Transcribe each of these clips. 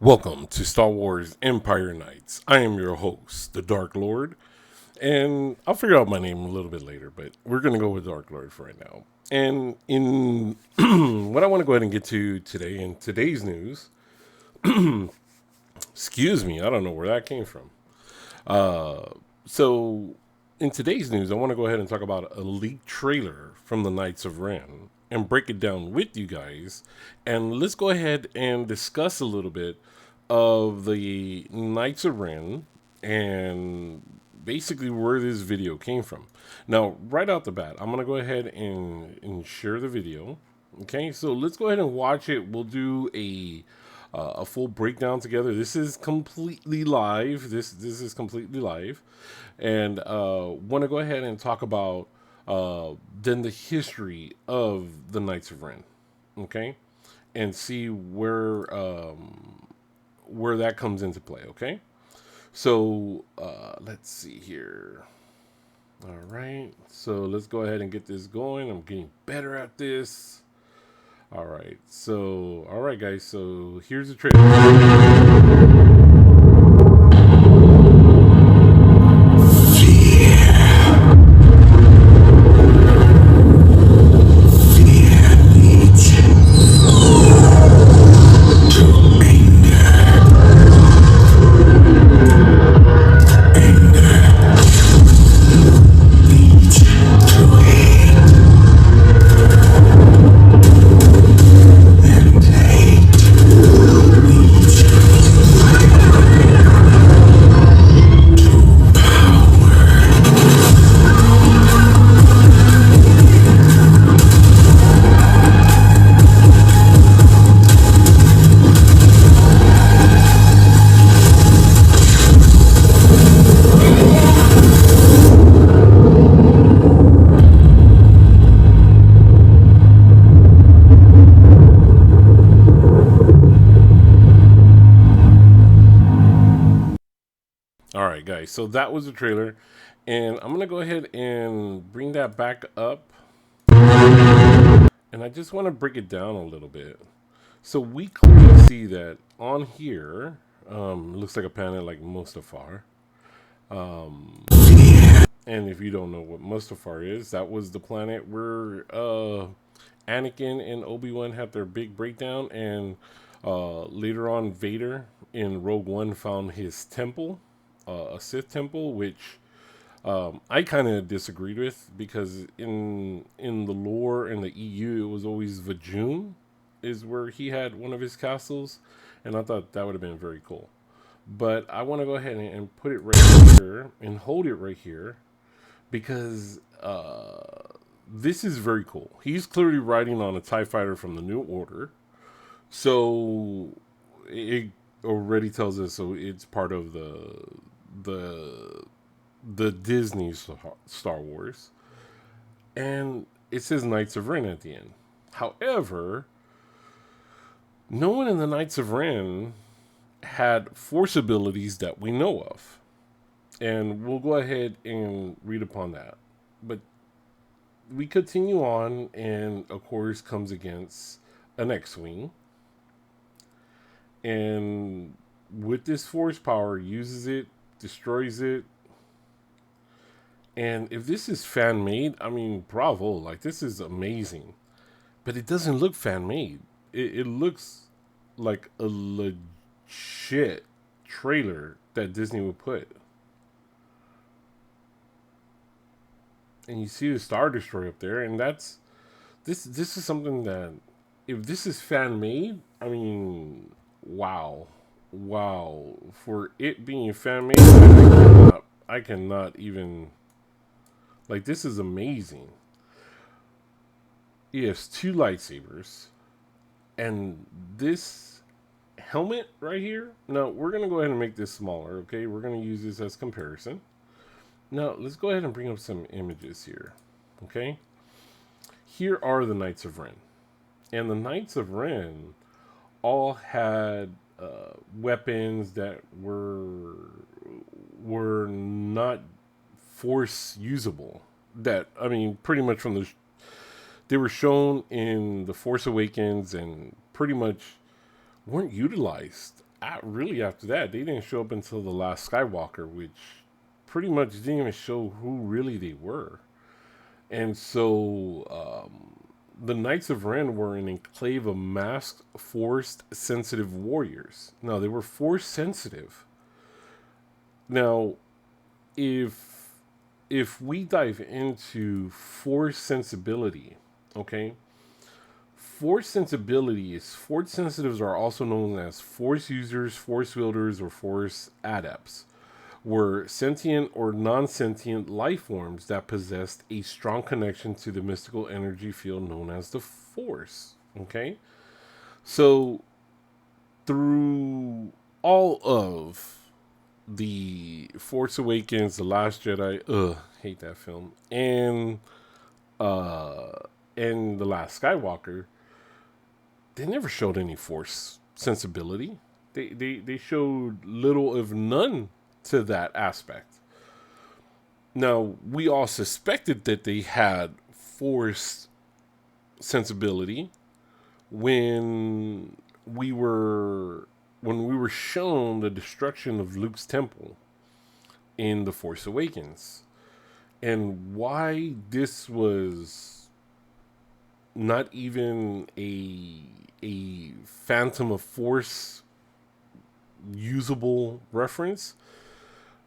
Welcome to Star Wars Empire Knights. I am your host, the Dark Lord, and I'll figure out my name a little bit later, but we're going to go with Dark Lord for right now. And in what I want to go ahead and get to today, in today's news, excuse me, I don't know where that came from. So, in today's news, I want to go ahead and talk about a leaked trailer from the Knights of Ren and break it down with you guys. And let's go ahead and discuss a little bit of the Knights of Ren and basically where this video came from. Now, right out the bat, I'm going to go ahead and share the video. Okay, so let's go ahead and watch it. We'll do a full breakdown together. This is completely live. This is completely live, and want to go ahead and talk about then the history of the Knights of Ren. Okay, and see where that comes into play. Okay, so let's see here. All right, so let's go ahead and get this going. I'm getting better at this. All right, guys. So here's the trailer. All right, guys. So that was the trailer, and I'm gonna go ahead and bring that back up, and I just want to break it down a little bit. So we clearly see that on here, looks like a planet like Mustafar. And if you don't know what Mustafar is, that was the planet where Anakin and Obi-Wan had their big breakdown, and later on, Vader in Rogue One found his temple, a Sith temple, which I kind of disagreed with because in the lore in the EU, it was always Vajun is where he had one of his castles, and I thought that would have been very cool. But I want to go ahead and put it right here and hold it right here because this is very cool. He's clearly riding on a TIE fighter from the New Order. So it already tells us so it's part of the the Disney Star Wars. And it says Knights of Ren at the end. However, no one in the Knights of Ren had force abilities that we know of. And we'll go ahead and read upon that. But we continue on, and of course, comes against an X Wing. And with this force power, uses it, destroys it. And if this is fan made, I mean, bravo. Like, this is amazing. But it doesn't look fan made. It looks like a legit trailer that Disney would put. And you see the Star Destroyer up there, and that's this is something that if this is fan made, I mean, wow, wow, for it being fan made, I cannot even like this is amazing. He has two lightsabers, and this helmet right here. Now we're gonna go ahead and make this smaller. Okay, we're gonna use this as comparison. Now, let's go ahead and bring up some images here. Okay? Here are the Knights of Ren. And the Knights of Ren all had weapons that were not force usable. That, I mean, pretty much from the they were shown in The Force Awakens and pretty much weren't utilized really after that, they didn't show up until the last Skywalker, which pretty much didn't even show who really they were. And so the Knights of Ren were an enclave of masked, force sensitive warriors. Now, they were force sensitive. Now, if we dive into force sensibility, okay, force sensitives are also known as force users, force wielders, or force adepts, were sentient or non sentient life forms that possessed a strong connection to the mystical energy field known as the Force. Okay? So, through all of the Force Awakens, The Last Jedi, hate that film, uh, and The Last Skywalker, they never showed any Force sensibility. They showed little, if none, to that aspect. Now, we all suspected that they had Force sensibility when we were shown the destruction of Luke's temple in The Force Awakens, and why this was not even a Phantom of Force usable reference.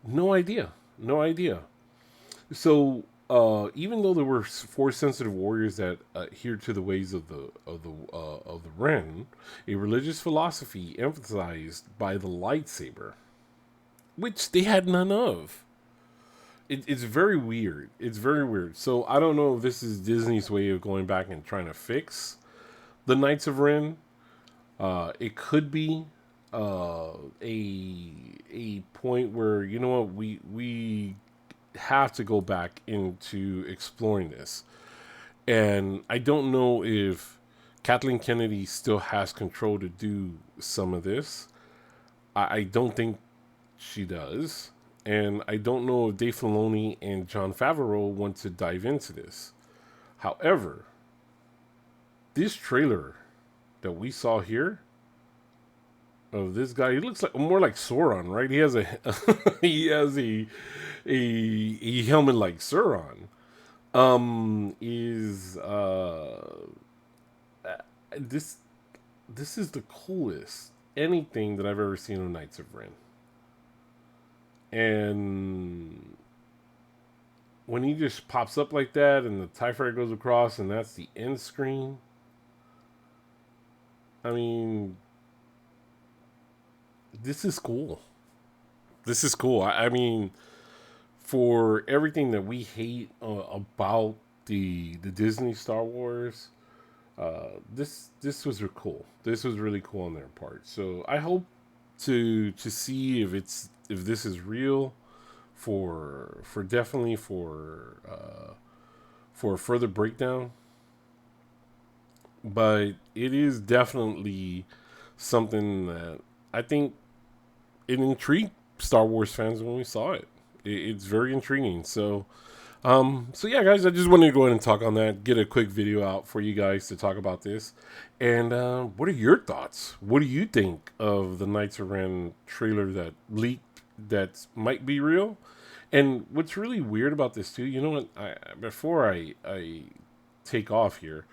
No idea. No idea. So, even though there were force sensitive warriors that adhered to the ways of the Ren, a religious philosophy emphasized by the lightsaber, which they had none of. It's very weird. It's very weird. So I don't know if this is Disney's way of going back and trying to fix the Knights of Ren. It could be a point where, you know what, we have to go back into exploring this. And I don't know if Kathleen Kennedy still has control to do some of this. I don't think she does. And I don't know if Dave Filoni and Jon Favreau want to dive into this. However, this trailer that we saw here of this guy, he looks like more like Sauron, right? He has a he has a helmet like Sauron. Is this this is the coolest anything that I've ever seen on Knights of Ren. And when he just pops up like that and the TIE Fighter goes across and that's the end screen, I mean, this is cool. This is cool. I mean, for everything that we hate about the Disney Star Wars, this was cool. This was really cool on their part. So I hope to see if this is real for definitely for further breakdown. But it is definitely something that I think it intrigued Star Wars fans when we saw it. It's very intriguing. So yeah, guys, I just wanted to go ahead and talk on that, get a quick video out for you guys to talk about this. And what are your thoughts? What do you think of the Knights of Ren trailer that leaked that might be real? And what's really weird about this too, you know what? Before I take off here,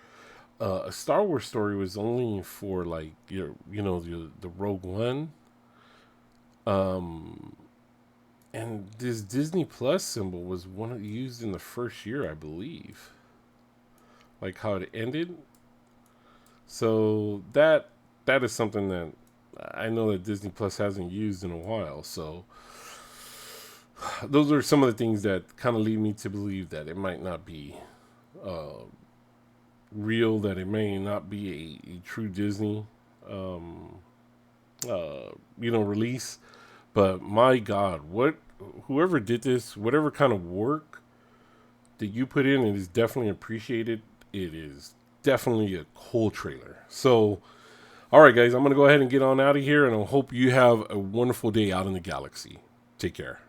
a Star Wars story was only for like the Rogue One, and this Disney Plus symbol was used in the first year, I believe. Like how it ended. So that is something that I know that Disney Plus hasn't used in a while. So those are some of the things that kind of lead me to believe that it might not be real, that it may not be a true Disney release. But my God, whoever did this, whatever kind of work that you put in, it is definitely appreciated. It is definitely a cool trailer. So, all right, guys, I'm going to go ahead and get on out of here, and I hope you have a wonderful day out in the galaxy. Take care.